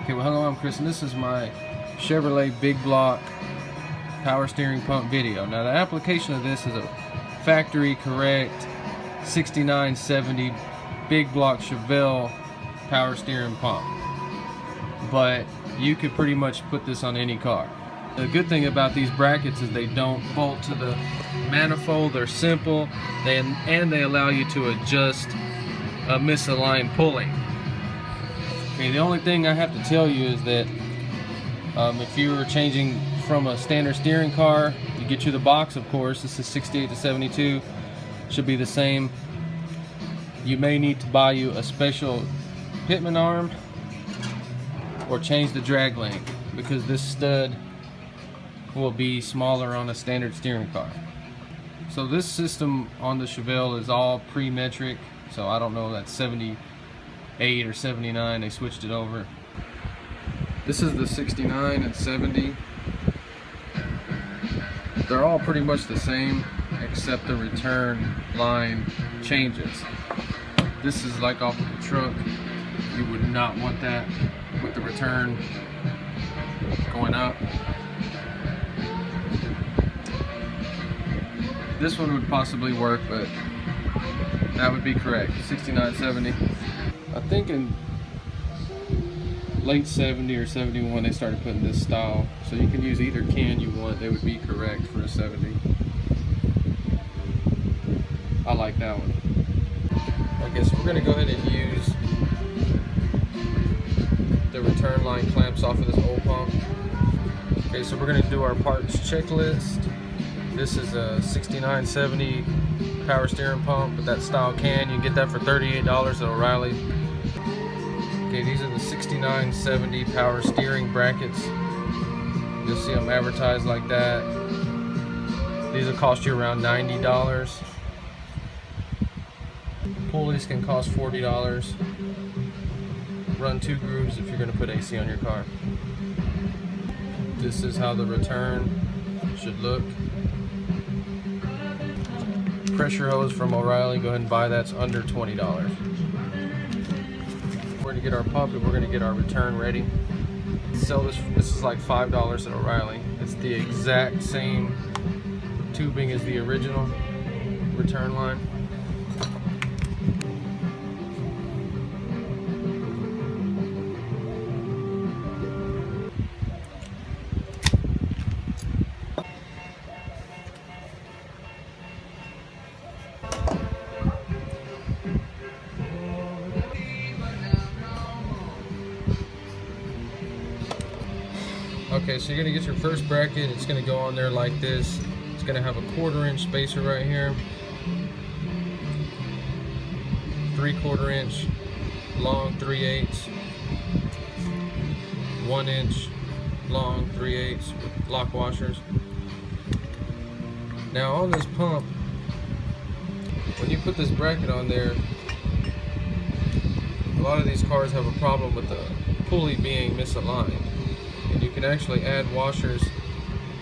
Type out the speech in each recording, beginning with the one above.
Okay, well hello, I'm Chris, and this is my Chevrolet big block power steering pump video. Now the application of this is a factory correct 6970 big block chevelle power steering pump, but you could pretty much put this on any car. The good thing about these brackets is they don't bolt to the manifold. They're simple, and they allow you to adjust a misaligned pulley. Okay, the only thing I have to tell you is that if you were changing from a standard steering car, you get you the box, of course. This is 68 to 72, should be the same. You may need to buy you a special pitman arm or change the drag length, because this stud will be smaller on a standard steering car. So this system on the Chevelle is all pre-metric, so I don't know, that's 78 or 79, they switched it over. This is the 69 and 70. They're all pretty much the same except the return line changes. This is like off of the truck. You would not want that with the return going up. This one would possibly work, but that would be correct. 6970. I think in late 70 or 71 they started putting this style, so you can use either can you want. They would be correct for a 70. I like that one. Okay, so we're going to go ahead and use the return line clamps off of this old pump. Okay, so we're going to do our parts checklist. This is a 6970 power steering pump with that style can. You can get that for $38 at O'Reilly. Okay, these are the 6970 power steering brackets. You'll see them advertised like that. These will cost you around $90. Pulleys can cost $40. Run 2 grooves if you're going to put AC on your car. This is how the return should look. Pressure hose from O'Reilly, go ahead and buy that. It's under $20. We're going to get our pump and we're going to get our return ready. Sell this is like $5 at O'Reilly. It's the exact same tubing as the original return line. Okay, so you're going to get your first bracket. It's going to go on there like this. It's going to have a 1/4 inch spacer right here, 3/4 inch long 3/8, 1 inch long 3/8 with lock washers. Now on this pump, when you put this bracket on there, a lot of these cars have a problem with the pulley being misaligned. And you can actually add washers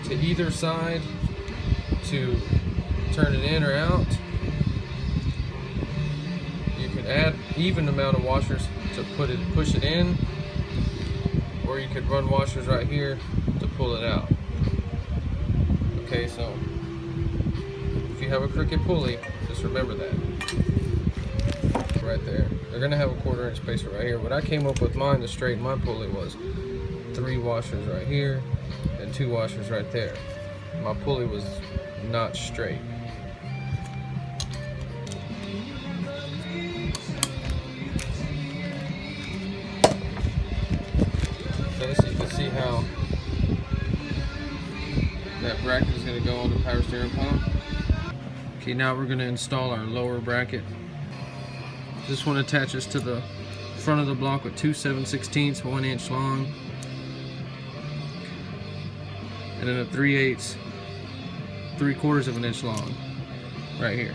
to either side to turn it in or out. You can add even amount of washers to push it in, or you could run washers right here to pull it out. Okay, so if you have a crooked pulley, just remember that right there. They're gonna have a 1/4 inch spacer right here. What I came up with mine to straighten my pulley was 3 washers right here and 2 washers right there. My pulley was not straight. Okay, so you can see how that bracket is going to go on the power steering pump. Okay, now we're going to install our lower bracket. This one attaches to the front of the block with 2 7/16 1 inch long, and then a 3/8 3/4 of an inch long right here.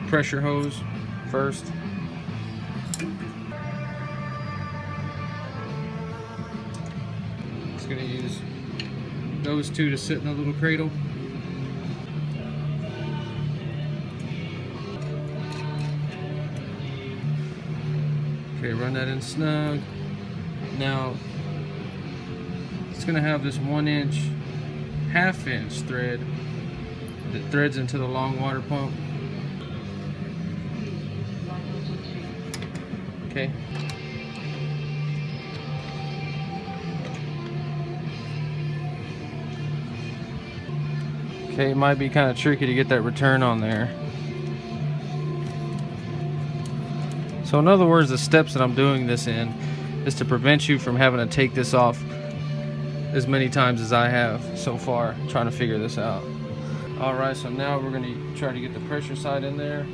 Pressure hose first. It's going to use those two to sit in a little cradle. Okay, run that in snug. Now, it's gonna have this 1-inch, 1/2-inch thread that threads into the long water pump. Okay. Okay, it might be kind of tricky to get that return on there. So in other words, the steps that I'm doing this in is to prevent you from having to take this off as many times as I have so far, trying to figure this out. Alright, so now we're going to try to get the pressure side in there.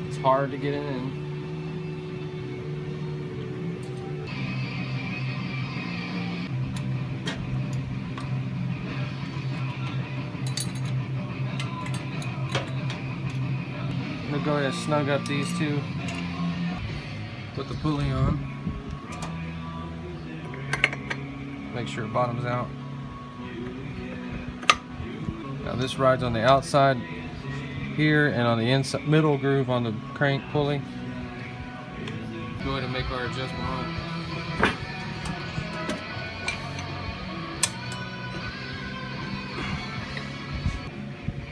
It's hard to get in. I'm going to go ahead and snug up these two. Put the pulley on. Make sure it bottoms out. Now this rides on the outside here and on the inside middle groove on the crank pulley. Go ahead and make our adjustment on it.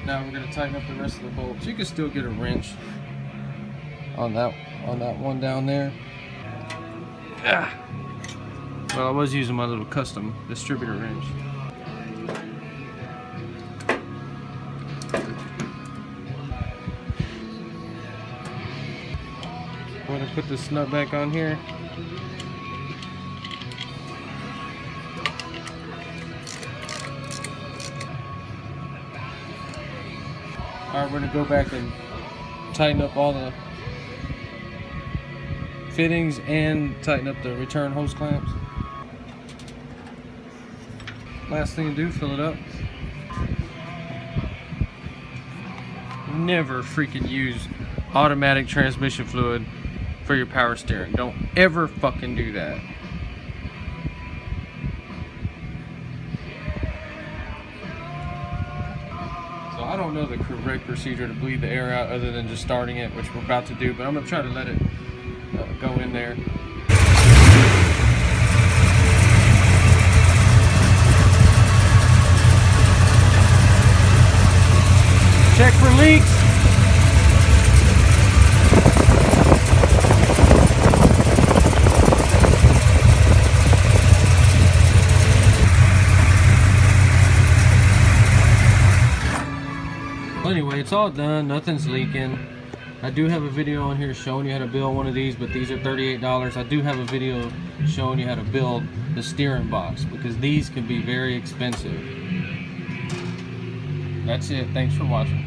Now we're going to tighten up the rest of the bolts. You can still get a wrench on that one down there. Well, I was using my little custom distributor wrench. I'm going to put this nut back on here. Alright, we're going to go back and tighten up all the fittings and tighten up the return hose clamps. Last thing to do, fill it up. Never freaking use automatic transmission fluid for your power steering. Don't ever fucking do that. So I don't know the correct procedure to bleed the air out other than just starting it, which we're about to do, but I'm going to try to let it go in there. Check for leaks. Well, anyway, it's all done. Nothing's leaking. I do have a video on here showing you how to build one of these, but these are $38. I do have a video showing you how to build the steering box because these can be very expensive. That's it. Thanks for watching.